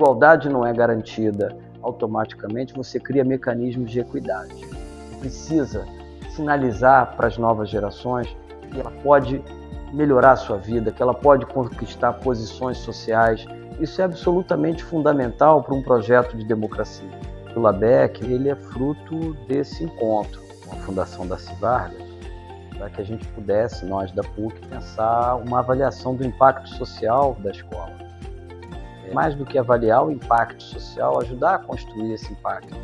igualdade não é garantida automaticamente, você cria mecanismos de equidade. Você precisa sinalizar para as novas gerações que ela pode melhorar a sua vida, que ela pode conquistar posições sociais. Isso é absolutamente fundamental para um projeto de democracia. O LABEC, ele é fruto desse encontro com a Fundação Darcy Vargas, para que a gente pudesse, nós da PUC, pensar uma avaliação do impacto social da escola. Mais do que avaliar o impacto social, ajudar a construir esse impacto.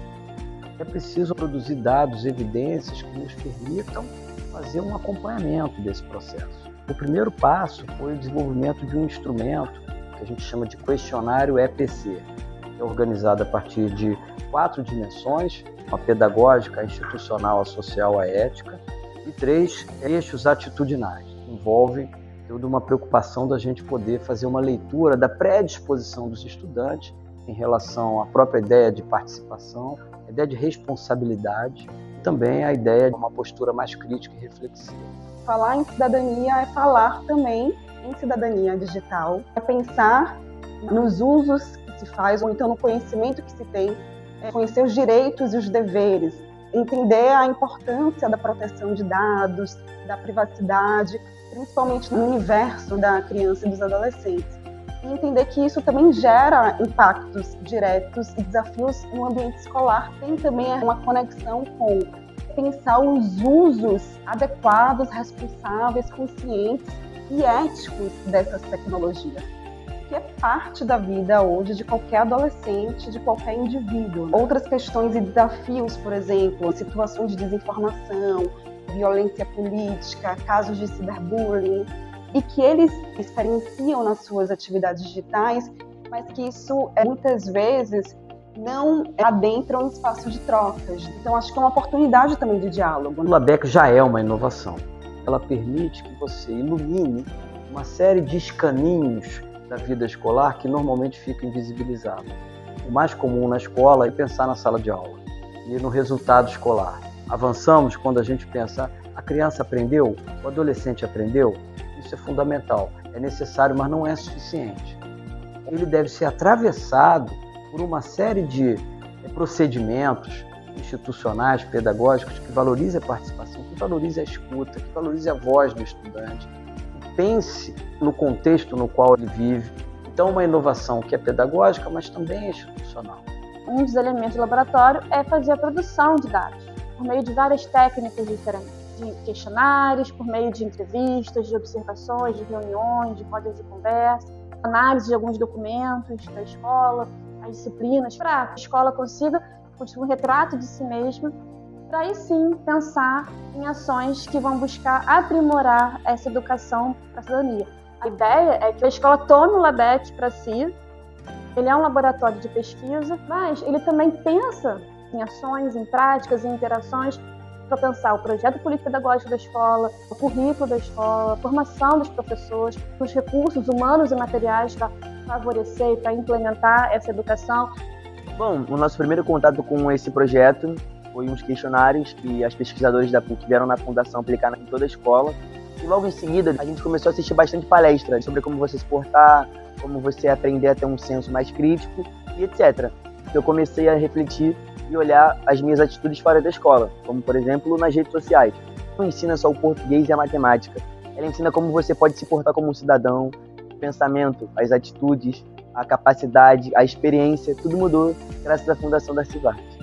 É preciso produzir dados, evidências que nos permitam fazer um acompanhamento desse processo. O primeiro passo foi o desenvolvimento de um instrumento que a gente chama de questionário EPC, que é organizado a partir de 4 dimensões: a pedagógica, a institucional, a social, a ética, e 3 eixos atitudinais, que envolvem toda uma preocupação da gente poder fazer uma leitura da predisposição dos estudantes em relação à própria ideia de participação, a ideia de responsabilidade e também a ideia de uma postura mais crítica e reflexiva. Falar em cidadania é falar também em cidadania digital, é pensar nos usos que se faz, ou então no conhecimento que se tem, conhecer os direitos e os deveres, entender a importância da proteção de dados, da privacidade, principalmente no universo da criança e dos adolescentes. E entender que isso também gera impactos diretos e desafios no ambiente escolar. Tem também uma conexão com pensar os usos adequados, responsáveis, conscientes e éticos dessas tecnologias, que é parte da vida hoje de qualquer adolescente, de qualquer indivíduo. Outras questões e desafios, por exemplo, situações de desinformação, violência política, casos de ciberbullying, e que eles experienciam nas suas atividades digitais, mas que isso muitas vezes não adentram em espaço de trocas. Então acho que é uma oportunidade também de diálogo. O LABEC já é uma inovação. Ela permite que você ilumine uma série de escaninhos da vida escolar que normalmente ficam invisibilizados. O mais comum na escola é pensar na sala de aula e no resultado escolar. Avançamos quando a gente pensa: a criança aprendeu, o adolescente aprendeu. Isso é fundamental, é necessário, mas não é suficiente. Ele deve ser atravessado por uma série de procedimentos institucionais, pedagógicos, que valorize a participação, que valorize a escuta, que valorize a voz do estudante, que pense no contexto no qual ele vive. Então, uma inovação que é pedagógica, mas também é institucional. Um dos elementos do laboratório é fazer a produção de dados, por meio de várias técnicas diferentes, de questionários, por meio de entrevistas, de observações, de reuniões, de rodas de conversa, análise de alguns documentos da escola, as disciplinas, para que a escola consiga construir um retrato de si mesma, para aí sim pensar em ações que vão buscar aprimorar essa educação para a cidadania. A ideia é que a escola tome o LABEC para si. Ele é um laboratório de pesquisa, mas ele também pensa em ações, em práticas, em interações, para pensar o projeto político-pedagógico da escola, o currículo da escola, a formação dos professores, os recursos humanos e materiais para favorecer e para implementar essa educação. Bom, o nosso primeiro contato com esse projeto foi uns questionários que as pesquisadoras da PUC vieram na Fundação aplicar em toda a escola. E logo em seguida, a gente começou a assistir bastante palestras sobre como você se portar, como você aprender a ter um senso mais crítico e etc. Eu comecei a refletir e olhar as minhas atitudes fora da escola, como, por exemplo, nas redes sociais. Não ensina só o português e a matemática. Ela ensina como você pode se portar como um cidadão, o pensamento, as atitudes, a capacidade, a experiência, tudo mudou graças à Fundação Darcy Vargas.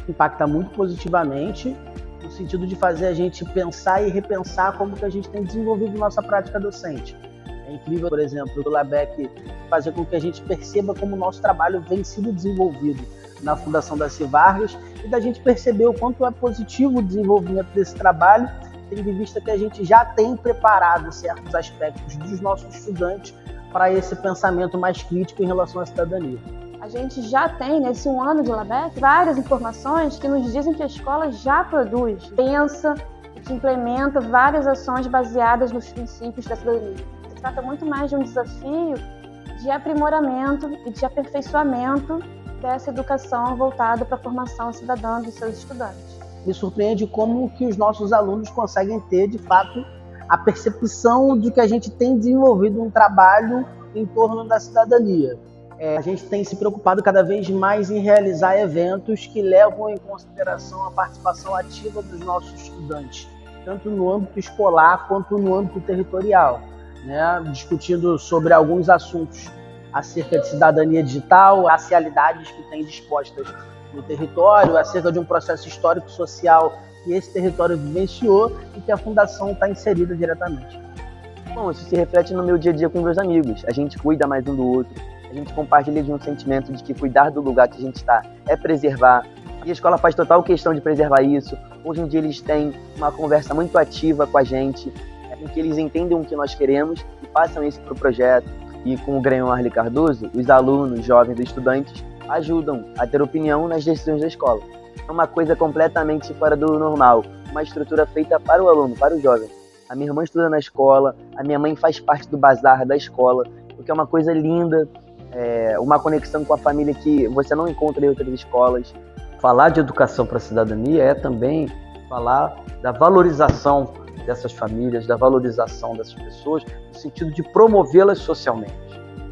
Impacta muito positivamente, no sentido de fazer a gente pensar e repensar como que a gente tem desenvolvido nossa prática docente. É incrível, por exemplo, o LABEC fazer com que a gente perceba como o nosso trabalho vem sendo desenvolvido na Fundação Darcy Vargas e da gente perceber o quanto é positivo o desenvolvimento desse trabalho, tendo em vista que a gente já tem preparado certos aspectos dos nossos estudantes para esse pensamento mais crítico em relação à cidadania. A gente já tem, nesse 1 ano de LABEC, várias informações que nos dizem que a escola já produz, pensa e que implementa várias ações baseadas nos princípios da cidadania. Se trata muito mais de um desafio de aprimoramento e de aperfeiçoamento dessa educação voltada para a formação cidadã dos seus estudantes. Me surpreende como que os nossos alunos conseguem ter, de fato, a percepção de que a gente tem desenvolvido um trabalho em torno da cidadania. a gente tem se preocupado cada vez mais em realizar eventos que levam em consideração a participação ativa dos nossos estudantes, tanto no âmbito escolar quanto no âmbito territorial, né? Discutindo sobre alguns assuntos acerca de cidadania digital, racialidades que tem dispostas no território, acerca de um processo histórico-social que esse território vivenciou e que a Fundação está inserida diretamente. Bom, isso se reflete no meu dia a dia com meus amigos. A gente cuida mais um do outro, a gente compartilha de um sentimento de que cuidar do lugar que a gente está é preservar. E a escola faz total questão de preservar isso. Hoje em dia eles têm uma conversa muito ativa com a gente, em que eles entendem o que nós queremos e passam isso para o projeto. E com o Grêmio Arli Cardoso, os alunos, jovens e estudantes ajudam a ter opinião nas decisões da escola. É uma coisa completamente fora do normal, uma estrutura feita para o aluno, para o jovem. A minha irmã estuda na escola, a minha mãe faz parte do bazar da escola, o que é uma coisa linda, uma conexão com a família que você não encontra em outras escolas. Falar de educação para a cidadania é também falar da valorização dessas famílias, da valorização dessas pessoas, no sentido de promovê-las socialmente.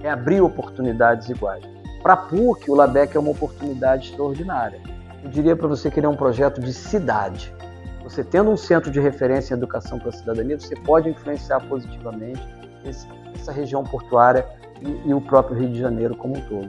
É abrir oportunidades iguais. Para a PUC, o LABEC é uma oportunidade extraordinária. Eu diria para você que ele é um projeto de cidade. Você tendo um centro de referência em educação para a cidadania, você pode influenciar positivamente essa região portuária e o próprio Rio de Janeiro como um todo.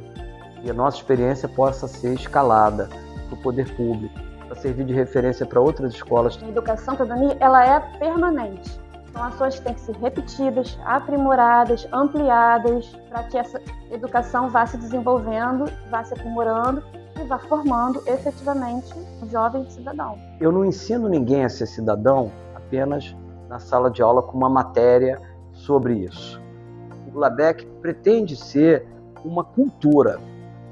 E a nossa experiência possa ser escalada para o poder público, para servir de referência para outras escolas. A educação cidadania, ela é permanente. São ações que têm que ser repetidas, aprimoradas, ampliadas, para que essa educação vá se desenvolvendo, vá se aprimorando e vá formando efetivamente um jovem cidadão. Eu não ensino ninguém a ser cidadão apenas na sala de aula com uma matéria sobre isso. O LABEC pretende ser uma cultura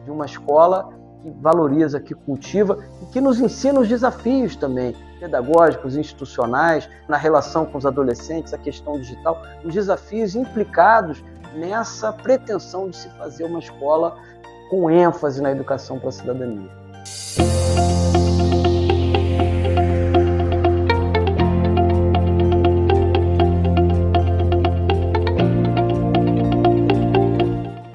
de uma escola que valoriza, que cultiva e que nos ensina os desafios também pedagógicos, institucionais, na relação com os adolescentes, a questão digital, os desafios implicados nessa pretensão de se fazer uma escola com ênfase na educação para a cidadania.